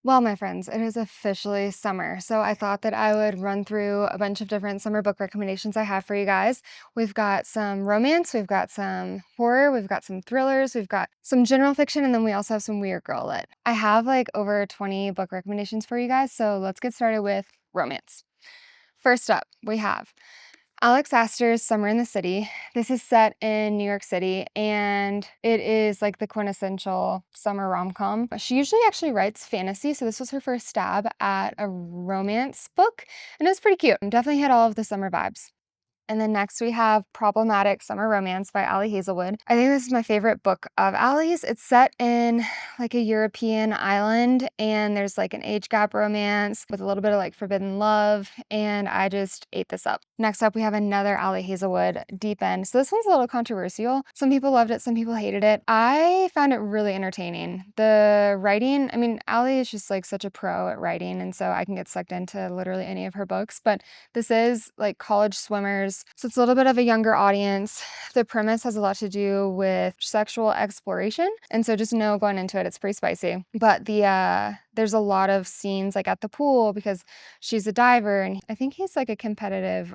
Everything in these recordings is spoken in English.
Well, my friends, it is officially summer, so I thought that I would run through a bunch of different summer book recommendations I have for you guys. We've got some romance, we've got some horror, we've got some thrillers, we've got some general fiction, and then we also have some weird girl lit. I have like over 20 book recommendations for you guys, so let's get started with romance. First up, we have Alex Astor's Summer in the City. This is set in New York City, and it is like the quintessential summer rom-com. She usually actually writes fantasy, so this was her first stab at a romance book, and it was pretty cute. Definitely hit all of the summer vibes. And then next we have Problematic Summer Romance by Ali Hazelwood. I think this is my favorite book of Ali's. It's set in like a European island, and there's like an age gap romance with a little bit of like forbidden love, and I just ate this up. Next up, we have another Ali Hazelwood, Deep End. So this one's a little controversial. Some people loved it, some people hated it. I found it really entertaining. The writing, I mean, Ali is just like such a pro at writing, and so I can get sucked into literally any of her books, but this is like college swimmers, so it's a little bit of a younger audience. The premise has a lot to do with sexual exploration, and so just know going into it, it's pretty spicy. But there's a lot of scenes like at the pool because she's a diver, and I think he's like a competitive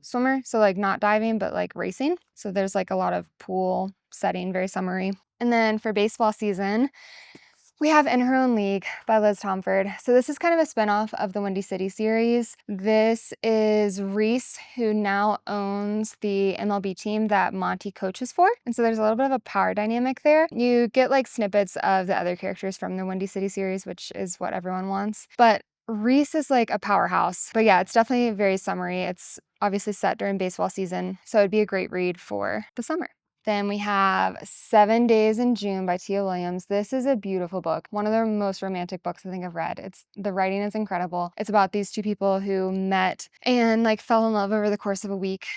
swimmer, so like not diving but like racing. So there's like a lot of pool setting, very summery. And then for baseball season, we have In Her Own League by Liz Tomford. So this is kind of a spinoff of the Windy City series. This is Reese, who now owns the MLB team that Monty coaches for. And so there's a little bit of a power dynamic there. You get like snippets of the other characters from the Windy City series, which is what everyone wants. But Reese is like a powerhouse. But yeah, it's definitely very summery. It's obviously set during baseball season, so it'd be a great read for the summer. Then we have 7 Days in June by Tia Williams. This is a beautiful book. One of the most romantic books I think I've read. The writing is incredible. It's about these two people who met and like fell in love over the course of a week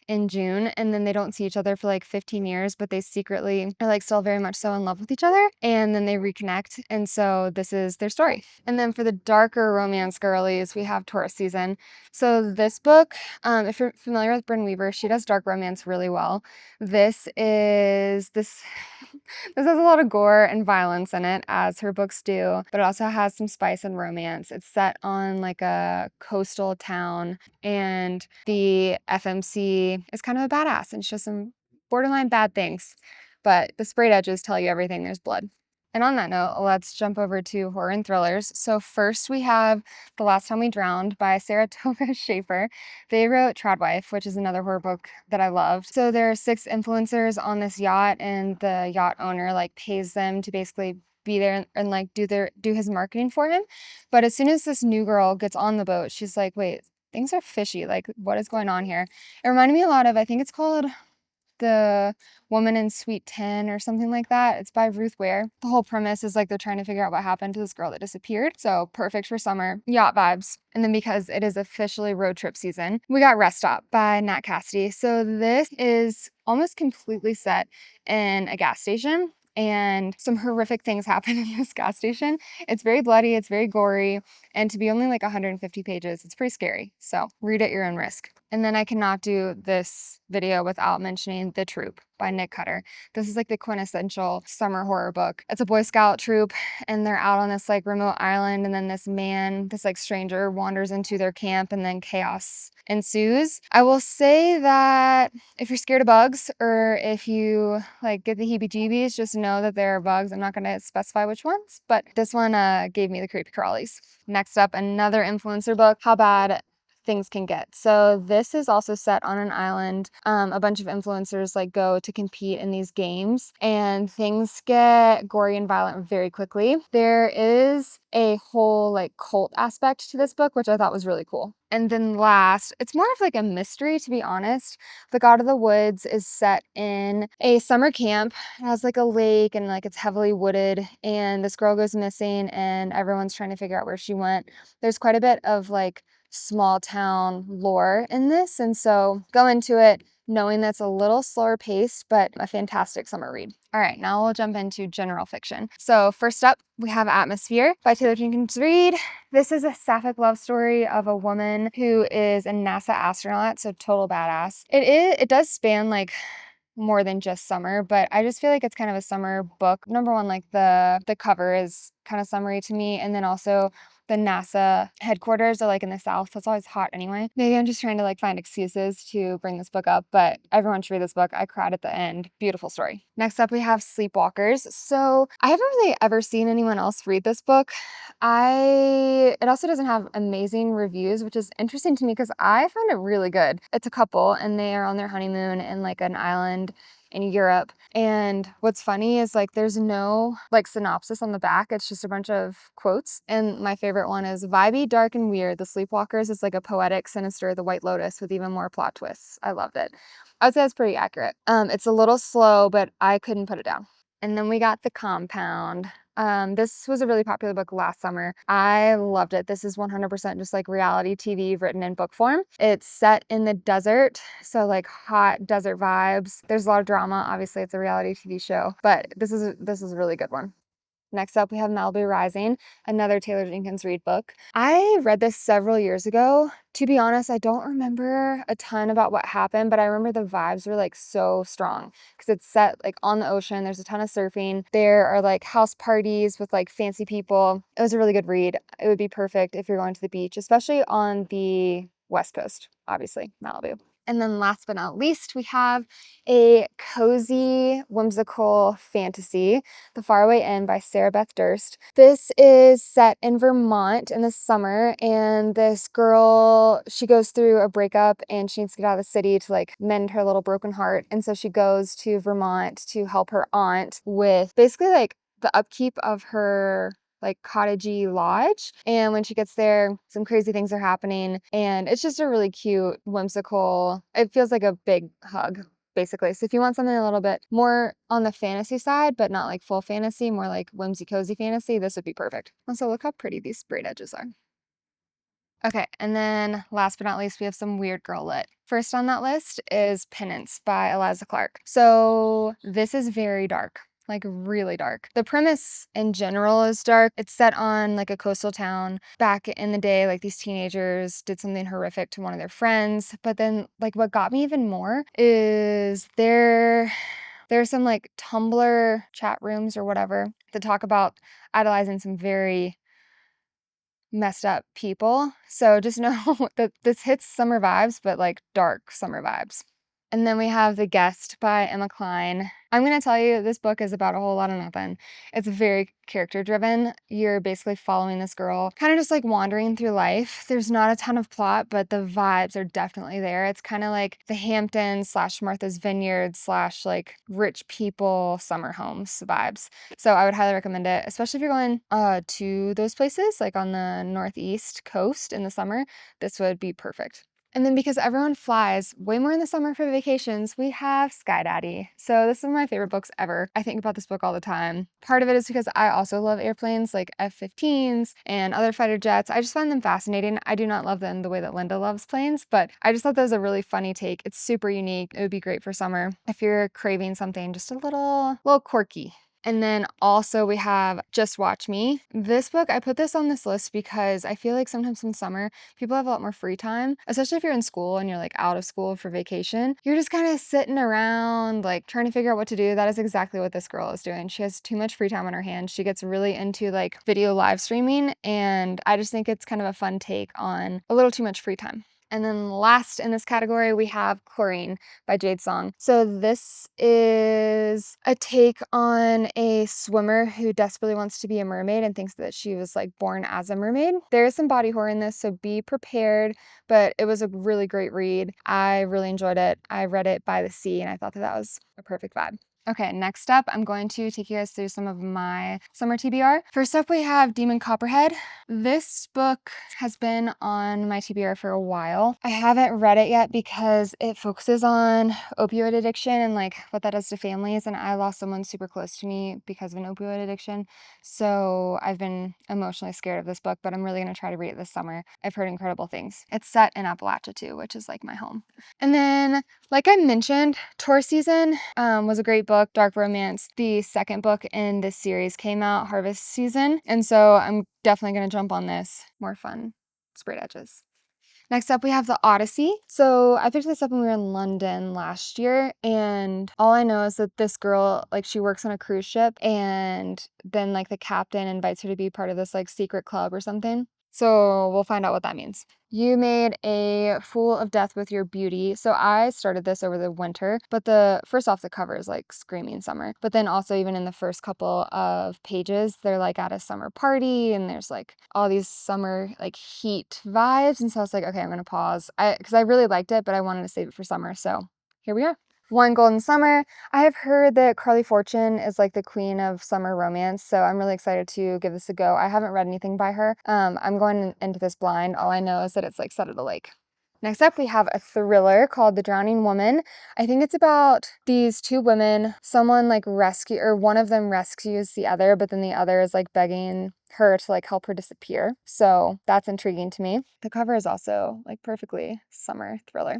in June, and then they don't see each other for like 15 years, but they secretly are like still very much so in love with each other, and then they reconnect, and so this is their story. And then for the darker romance girlies, we have Taurus Season. So this book, if you're familiar with Bryn Weaver, she does dark romance really well. This this has a lot of gore and violence in it, as her books do, but it also has some spice and romance. It's set on like a coastal town, and the FMC is kind of a badass and she does some borderline bad things, but the sprayed edges tell you everything. There's blood. And on that note, let's jump over to horror and thrillers. So first we have The Last Time We Drowned by Sarah Tova Schaefer. They wrote Tradwife, which is another horror book that I loved. So there are 6 influencers on this yacht, and the yacht owner like pays them to basically be there and like do his marketing for him. But as soon as this new girl gets on the boat, she's like, wait, things are fishy. Like, what is going on here? It reminded me a lot of, I think it's called The Woman in Suite 10 or something like that. It's by Ruth Ware. The whole premise is like they're trying to figure out what happened to this girl that disappeared. So perfect for summer, yacht vibes. And then because it is officially road trip season, we got Rest Stop by Nat Cassidy. So this is almost completely set in a gas station, and some horrific things happen in this gas station. It's very bloody, it's very gory, and to be only like 150 pages, it's pretty scary. So read at your own risk. And then I cannot do this video without mentioning The Troop by Nick Cutter. This is like the quintessential summer horror book. It's a Boy Scout troop, and they're out on this like remote island, and then this like stranger wanders into their camp, and then chaos ensues. I will say that if you're scared of bugs, or if you like get the heebie-jeebies, just know that there are bugs. I'm not going to specify which ones, but this one gave me the creepy crawlies. Next up, another influencer book, How Bad Things Can Get. So this is also set on an island. A bunch of influencers like go to compete in these games, and things get gory and violent very quickly. There is a whole like cult aspect to this book, which I thought was really cool. And then last, it's more of like a mystery, to be honest. The God of the Woods is set in a summer camp. It has like a lake, and like it's heavily wooded, and this girl goes missing, and everyone's trying to figure out where she went. There's quite a bit of like small town lore in this, and so go into it knowing that's a little slower paced, but a fantastic summer read. All right, now we'll jump into general fiction. So first up, we have Atmosphere by Taylor Jenkins Reid. This is a sapphic love story of a woman who is a NASA astronaut, so total badass. It does span like more than just summer, but I just feel like it's kind of a summer book. Number one, like the cover is kind of summery to me, and then also the NASA headquarters are like in the South, so it's always hot anyway. Maybe I'm just trying to like find excuses to bring this book up, but everyone should read this book. I cried at the end. Beautiful story. Next up, we have Sleepwalkers. So I haven't really ever seen anyone else read this book. It also doesn't have amazing reviews, which is interesting to me because I found it really good. It's a couple and they are on their honeymoon in like an island in Europe. And what's funny is like there's no like synopsis on the back. It's just a bunch of quotes. And my favorite one is vibey, dark, and weird. The Sleepwalkers is like a poetic, sinister The White Lotus with even more plot twists. I loved it. I would say that's pretty accurate. It's a little slow, but I couldn't put it down. And then we got The Compound. This was a really popular book last summer. I loved it. This is 100% just like reality TV written in book form. It's set in the desert, so like hot desert vibes. There's a lot of drama. Obviously, it's a reality TV show, but this is a really good one. Next up, we have Malibu Rising, another Taylor Jenkins Reid book. I read this several years ago. To be honest, I don't remember a ton about what happened, but I remember the vibes were like so strong because it's set like on the ocean. There's a ton of surfing. There are like house parties with like fancy people. It was a really good read. It would be perfect if you're going to the beach, especially on the West Coast, obviously, Malibu. And then last but not least, we have a cozy, whimsical fantasy, The Faraway Inn by Sarah Beth Durst. This is set in Vermont in the summer, and this girl, she goes through a breakup and she needs to get out of the city to like mend her little broken heart. And so she goes to Vermont to help her aunt with basically like the upkeep of her like cottagey lodge. And when she gets there, some crazy things are happening. And it's just a really cute, whimsical, it feels like a big hug, basically. So if you want something a little bit more on the fantasy side, but not like full fantasy, more like whimsy cozy fantasy, this would be perfect. Also, look how pretty these sprayed edges are. Okay, and then last but not least, we have some weird girl lit. First on that list is Penance by Eliza Clark. So this is very dark, like really dark. The premise in general is dark. It's set on like a coastal town. Back in the day, like these teenagers did something horrific to one of their friends. But then like what got me even more is there's some like Tumblr chat rooms or whatever that talk about idolizing some very messed up people. So just know that this hits summer vibes, but like dark summer vibes. And then we have The Guest by Emma Cline. I'm going to tell you, this book is about a whole lot of nothing. It's very character driven. You're basically following this girl, kind of just like wandering through life. There's not a ton of plot, but the vibes are definitely there. It's kind of like the Hamptons / Martha's Vineyard / like rich people summer homes vibes. So I would highly recommend it, especially if you're going to those places, like on the Northeast coast in the summer. This would be perfect. And then because everyone flies way more in the summer for vacations, we have Sky Daddy. So this is one of my favorite books ever. I think about this book all the time. Part of it is because I also love airplanes like F-15s and other fighter jets. I just find them fascinating. I do not love them the way that Linda loves planes, but I just thought that was a really funny take. It's super unique. It would be great for summer if you're craving something just a little quirky. And then also we have Just Watch Me. This book, I put this on this list because I feel like sometimes in summer, people have a lot more free time, especially if you're in school and you're like out of school for vacation. You're just kind of sitting around, like trying to figure out what to do. That is exactly what this girl is doing. She has too much free time on her hands. She gets really into like video live streaming, and I just think it's kind of a fun take on a little too much free time. And then last in this category, we have Chlorine by Jade Song. So this is a take on a swimmer who desperately wants to be a mermaid and thinks that she was like born as a mermaid. There is some body horror in this, so be prepared, but it was a really great read. I really enjoyed it. I read it by the sea and I thought that that was a perfect vibe. Okay, next up, I'm going to take you guys through some of my summer TBR. First up, we have Demon Copperhead. This book has been on my TBR for a while. I haven't read it yet because it focuses on opioid addiction and like what that does to families. And I lost someone super close to me because of an opioid addiction. So I've been emotionally scared of this book, but I'm really going to try to read it this summer. I've heard incredible things. It's set in Appalachia too, which is like my home. And then, like I mentioned, Tour Season was a great book, dark romance. The second book in this series came out, Harvest Season. And so I'm definitely going to jump on this. More fun, sprayed edges. Next up, we have The Odyssey. So I picked this up when we were in London last year, and all I know is that this girl, like, she works on a cruise ship, and then, like, the captain invites her to be part of this, like, secret club or something. So we'll find out what that means. You made a fool of death with your beauty. So I started this over the winter, but first off, the cover is like screaming summer. But then also, even in the first couple of pages, they're like at a summer party and there's like all these summer like heat vibes. And so I was like, okay, I'm gonna pause. Because I really liked it, but I wanted to save it for summer. So here we are. One Golden Summer. I have heard that Carly Fortune is like the queen of summer romance, so I'm really excited to give this a go. I haven't read anything by her. I'm going into this blind. All I know is that it's like set at a lake. Next up, we have a thriller called The Drowning Woman. I think it's about these two women. Someone like one of them rescues the other, but then the other is like begging her to like help her disappear. So that's intriguing to me. The cover is also like perfectly summer thriller.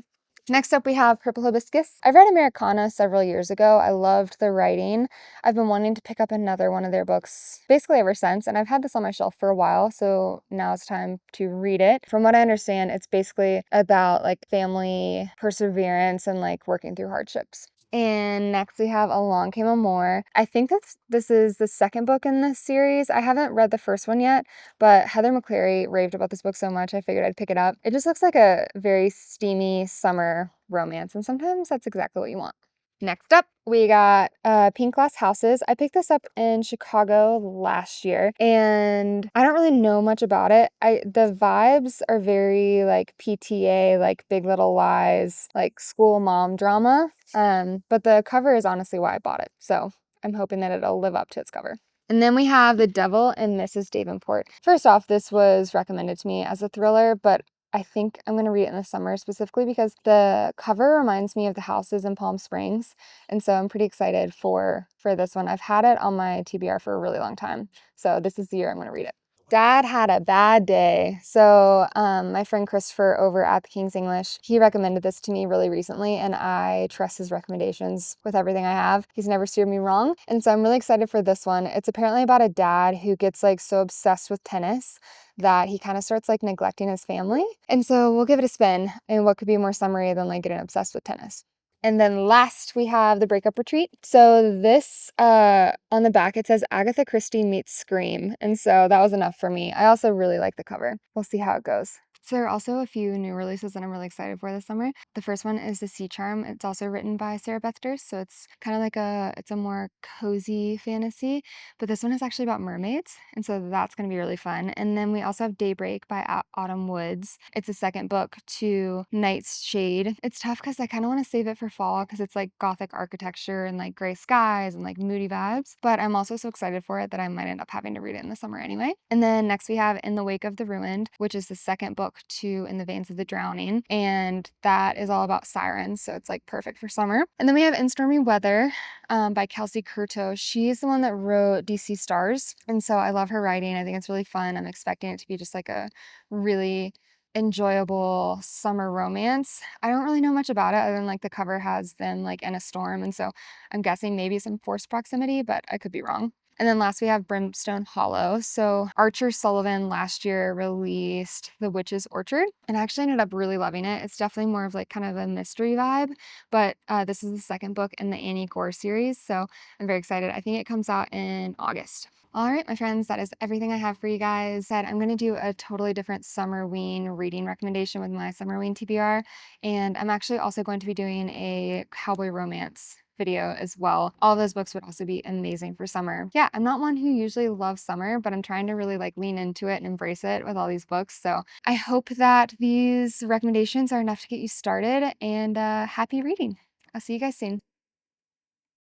Next up, we have Purple Hibiscus. I read Americana several years ago. I loved the writing. I've been wanting to pick up another one of their books basically ever since, and I've had this on my shelf for a while, so now it's time to read it. From what I understand, it's basically about like family perseverance and like working through hardships. And next we have Along Came a Moor. I think that this is the second book in this series. I haven't read the first one yet, but Heather McCleary raved about this book so much I figured I'd pick it up. It just looks like a very steamy summer romance, and sometimes that's exactly what you want. Next up, we got Pink Glass Houses. I picked this up in Chicago last year, and I don't really know much about it. The vibes are very like PTA, like Big Little Lies, like school mom drama. But the cover is honestly why I bought it. So I'm hoping that it'll live up to its cover. And then we have The Devil and Mrs. Davenport. First off, this was recommended to me as a thriller, but I think I'm going to read it in the summer specifically because the cover reminds me of the houses in Palm Springs. And so I'm pretty excited for this one. I've had it on my TBR for a really long time. So this is the year I'm going to read it. Dad had a bad day. So my friend Christopher over at the King's English, he recommended this to me really recently, and I trust his recommendations with everything I have. He's never steered me wrong. And so I'm really excited for this one. It's apparently about a dad who gets like so obsessed with tennis that he kind of starts like neglecting his family. And so we'll give it a spin. And what could be more summery than like getting obsessed with tennis? And then last we have The Breakup Retreat. So this, on the back, it says Agatha Christie meets Scream. And so that was enough for me. I also really like the cover. We'll see how it goes. So there are also a few new releases that I'm really excited for this summer. The first one is The Sea Charm. It's also written by Sarah Beth Durst, so it's kind of like it's a more cozy fantasy, but this one is actually about mermaids, and so that's going to be really fun. And then we also have Daybreak by Autumn Woods. It's the second book to Night's Shade. It's tough because I kind of want to save it for fall because it's like gothic architecture and like gray skies and like moody vibes, but I'm also so excited for it that I might end up having to read it in the summer anyway. And then next we have In the Wake of the Ruined, which is the second book to In the Veins of the Drowning, and that is all about sirens, so it's like perfect for summer. And then we have In Stormy Weather by Kelsey Curto. She's the one that wrote DC Stars, and so I love her writing. I think it's really fun. I'm expecting it to be just like a really enjoyable summer romance. I don't really know much about it other than like the cover has them like in a storm, and so I'm guessing maybe some forced proximity, but I could be wrong. And then last we have Brimstone Hollow. So Archer Sullivan last year released The Witch's Orchard, and I actually ended up really loving it. It's definitely more of like kind of a mystery vibe, but this is the second book in the Annie Gore series, so I'm very excited. I think it comes out in August. All right, my friends, that is everything I have for you guys. I'm going to do a totally different Summerween reading recommendation with my Summerween TBR, and I'm actually also going to be doing a cowboy romance video as well. All those books would also be amazing for summer. Yeah, I'm not one who usually loves summer, but I'm trying to really like lean into it and embrace it with all these books. So I hope that these recommendations are enough to get you started, and happy reading. I'll see you guys soon.